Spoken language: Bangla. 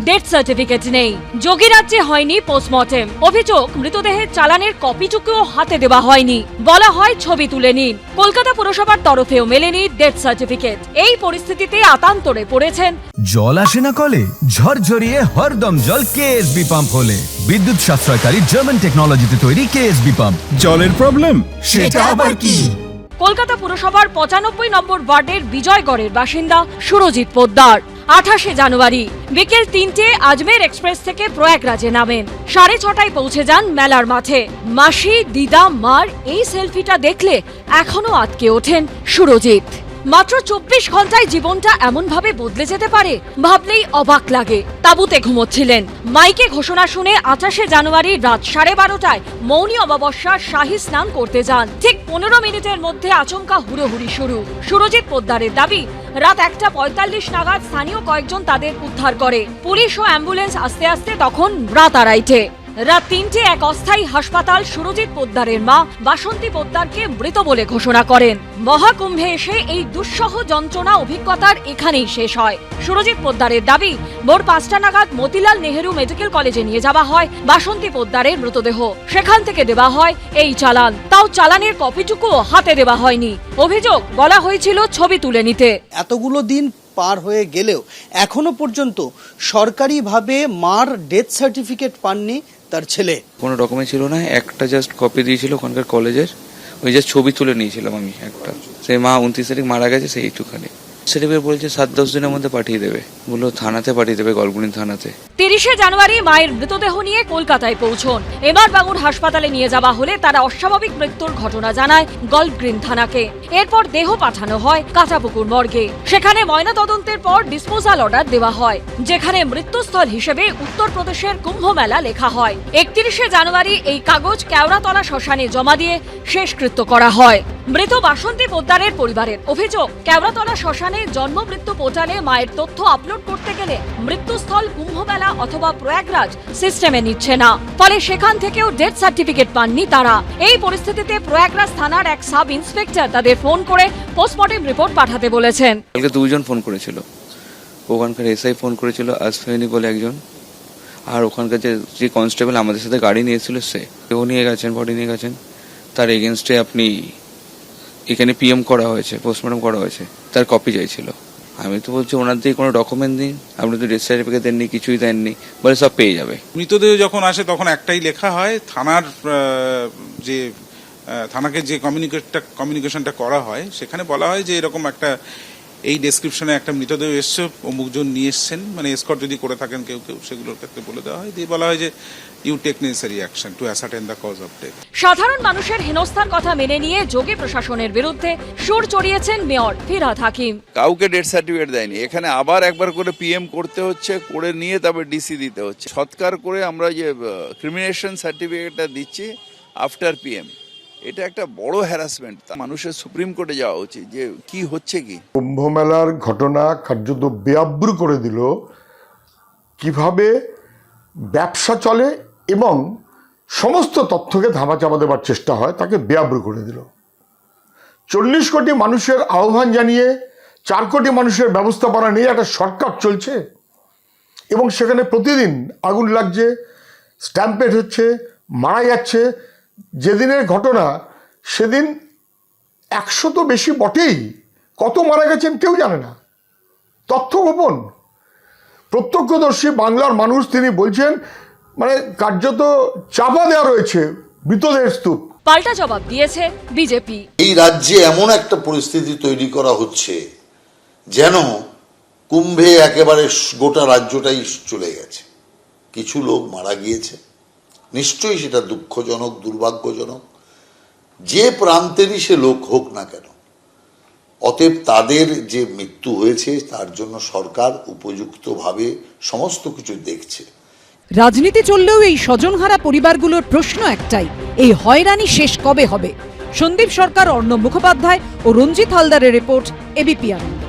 ডেথ সার্টিফিকেট নেই। যোগীরাজ্যে হয়নি পোস্টমর্টেম। অভিযোগ, মৃতদেহের চালানের কপিটুকুও হাতে দেওয়া হয়নি। বলা হয় ছবি তুলে নিন। কলকাতা পুরসভার তরফেও মেলেনি ডেথ সার্টিফিকেট। এই পরিস্থিতিতে আতান্তরে পড়েছেন। জল আসে না কলে, ঝরঝরিয়ে হরদম জল কেএসবি পাম্প হলে। বিদ্যুৎ সাশ্রয়কারী জার্মান টেকনোলজিতে তৈরি কেএসবি পাম্প। জলের প্রবলেম সেটা আবার কি? কলকাতা পুরসভার 95 নম্বর ওয়ার্ডের বিজয়গড়ের বাসিন্দা সুরজিৎ পোদ্দার 28 জানুয়ারি বিকেল 3টে আজমের এক্সপ্রেস থেকে প্রয়াগরাজে নামেন। 6:30টায় পৌঁছে যান মেলার মাঠে। মাসি, দিদা, মার এই সেলফিটা দেখলে এখনো আটকে ওঠেন সুরজিৎ। মাত্র 24 ঘন্টায় জীবনটা এমন ভাবে বদলে যেতে পারে ভাবলেই অবাক লাগে। তাঁবুতে ঘুমোচ্ছিলেন। মাইকে ঘোষণা শুনে 28 জানুয়ারি রাত 12:30টায় মৌনী অমাবস্যার শাহী স্নান করতে যান। ঠিক 15 মিনিটের মধ্যে আচমকা হুড়োহুড়ি শুরু। সুরজিৎ পোদ্দারের দাবি, রাত 1:45 নাগাদ স্থানীয় কয়েকজন তাদের উদ্ধার করে। পুলিশ ও অ্যাম্বুলেন্স আসতে আসতে তখন রাত 2:30। রাত 3টে এক অস্থায়ী হাসপাতাল সুরজিৎ পোদ্দারের মা বাসন্তী পোদ্দারকে মৃত বলে ঘোষণা করেন। মহাকুম্ভে এসে এই দুঃসহ যন্ত্রণা অভিজ্ঞতার এখানেই শেষ হয়। সুরজিৎ পোদ্দারের দাবি, ভোর 5টা নাগাদ মতিলাল নেহেরু মেডিকেল কলেজে নিয়ে যাওয়া হয় বাসন্তী পোদ্দারের মৃতদেহ। সেখান থেকে দেওয়া হয় এই চালান। তাও চালানের কপিটুকুও হাতে দেওয়া হয়নি। অভিযোগ, বলা হয়েছিল ছবি তুলে নিতে। এতগুলো দিন পার হয়ে গেলেও এখনো পর্যন্ত সরকারিভাবে মার ডেথ সার্টিফিকেট পাননি তার ছেলে। কোনো ডকুমেন্ট ছিল না, একটা জাস্ট কপি দিয়েছিল ওখানকার কলেজের। ওই জাস্ট ছবি তুলে নিয়েছিলাম আমি একটা। সেই মা 29 তারিখ মারা গেছে, সেই একটুখানি সার্টিফিকেট বলছে 7-10 দিনের মধ্যে পাঠিয়ে দেবে। বললো থানাতে পাঠিয়ে দেবে, গলগুনি থানাতে। 30 জানুয়ারি মায়ের মৃতদেহ নিয়ে কলকাতায় পৌঁছন। এবার বাঙুর হাসপাতালে নিয়ে যাওয়া হলে তারা অস্বাভাবিক মৃত্যুর ঘটনা জানায় গল্ফ গ্রিন থানাকে। এরপর দেহ পাঠানো হয় কাঁটাপুকুর মর্গে। সেখানে ময়নাতদন্তের পর ডিসপোজাল অর্ডার দেওয়া হয়, যেখানে মৃত্যুস্থল হিসেবে উত্তরপ্রদেশের কুম্ভ মেলা লেখা হয়। 31 জানুয়ারি এই কাগজ কেওড়াতলা শ্মশানে জমা দিয়ে শেষকৃত্য করা হয়। মৃত বাসন্তী পোদ্দারের পরিবারের অভিযোগ, কেওড়াতলা শ্মশানে জন্ম মৃত্যু পোর্টালে মায়ের তথ্য আপলোড করতে গেলে মৃত্যুস্থল কুম্ভমেলা অথবা প্রয়াগরাজ সিস্টেমে নিচ্ছে না। ফলে সেখান থেকেও ডেথ সার্টিফিকেট পাননি তারা। এই পরিস্থিতিতে প্রয়াগরাজ থানার এক সাব ইন্সপেক্টর তাদের ফোন করে পোস্টমর্টেম রিপোর্ট পাঠাতে বলেছেন। কালকে 2 জন ফোন করেছিল। ওখানকার এসআই ফোন করেছিল, আসফেনি বলে একজন। আর ওখানকার যে কনস্টেবল আমাদের সাথে গাড়ি নিয়েছিল সেও নিয়ে গেছেন, বডি নিয়ে গেছেন। তার এগেনস্টে আপনি এখানে পিএম করা হয়েছে, পোস্টমর্টম করা হয়েছে, তার কপি চাইছিল। আমি তো বলছি ওনার দিয়ে কোনো ডকুমেন্ট দিন, আপনি তো ডেথ সার্টিফিকেট দেননি, কিছুই দেননি। বলে সব পেয়ে যাবে। মৃতদেহ যখন আসে তখন একটাই লেখা হয়, থানার যে থানাকে যে কমিউনিকেশনটা করা হয় সেখানে বলা হয় যে এরকম একটা এই ডেসক্রিপশনে একটা মৃতদেহ এসছে, অমুকজন নিয়ে এসছেন, মানে এসকর্ট যদি করে থাকেন কেউ কেউ সেগুলোর ক্ষেত্রে বলে দেওয়া হয়। দিয়ে বলা হয় যে you take necessary action to ascertain the cause of death. সাধারণ মানুষের হেনস্থার কথা মেনে নিয়ে যোগী প্রশাসনের বিরুদ্ধে সুর চড়িয়েছেন মেয়র ফিরহাদ হাকিম। কাউকে ডেথ সার্টিফিকেট দেয়নি, এখানে আবার একবার করে পিএম করতে হচ্ছে, করে নিয়ে তারপর ডিসি দিতে হচ্ছে। সৎকার করে আমরা যে ক্রিমিনেশন সার্টিফিকেটটা দিচ্ছি আফটার পিএম, এটা একটা বড় হ্যারাসমেন্ট। মানুষের সুপ্রিম কোর্টে যাওয়া উচিত যে কি হচ্ছে কি। কুম্ভ মেলার ঘটনা কার্যত বেআব্রু করে দিল কিভাবে ব্যবসা চলে এবং সমস্ত তথ্যকে ধামাচাপা দেওয়ার চেষ্টা হয়, তাকে বেআব্রু করে দিল। 40 কোটি মানুষের আহ্বান জানিয়ে 4 কোটি মানুষের ব্যবস্থাপনা নিয়ে একটা সরকার চলছে এবং সেখানে প্রতিদিন আগুন লাগছে, স্ট্যাম্পেড হচ্ছে, মারা যাচ্ছে। যেদিনের ঘটনা সেদিন 100 তো বেশি বটেই, কত মারা গেছেন কেউ জানে না, তথ্য গোপন। প্রত্যক্ষদর্শী বাংলার মানুষ, তিনি বলছেন মানে কার্যত চাপা দেওয়া রয়েছে মৃতদেহের স্তূপ। পাল্টা জবাব দিয়েছে বিজেপি। এই রাজ্যে এমন একটা পরিস্থিতি তৈরি করা হচ্ছে যেন কুম্ভে একেবারে গোটা রাজ্যটাই চলে গেছে। কিছু লোক মারা গিয়েছে, নিশ্চয়ই সেটা দুঃখজনক, দুর্ভাগ্যজনক, যে প্রান্তেরই সে লোক হোক না কেন। অতএব তাদের যে মৃত্যু হয়েছে তার জন্য সরকার উপযুক্তভাবে সমস্ত কিছু দেখছে। রাজনীতি চললেও এই স্বজনহারা পরিবারগুলোর প্রশ্ন একটাই, এই হয়রানি শেষ কবে হবে? সন্দীপ সরকার, অর্ণব মুখোপাধ্যায় ও রঞ্জিত হালদারের রিপোর্ট, এবিপি আনন্দ।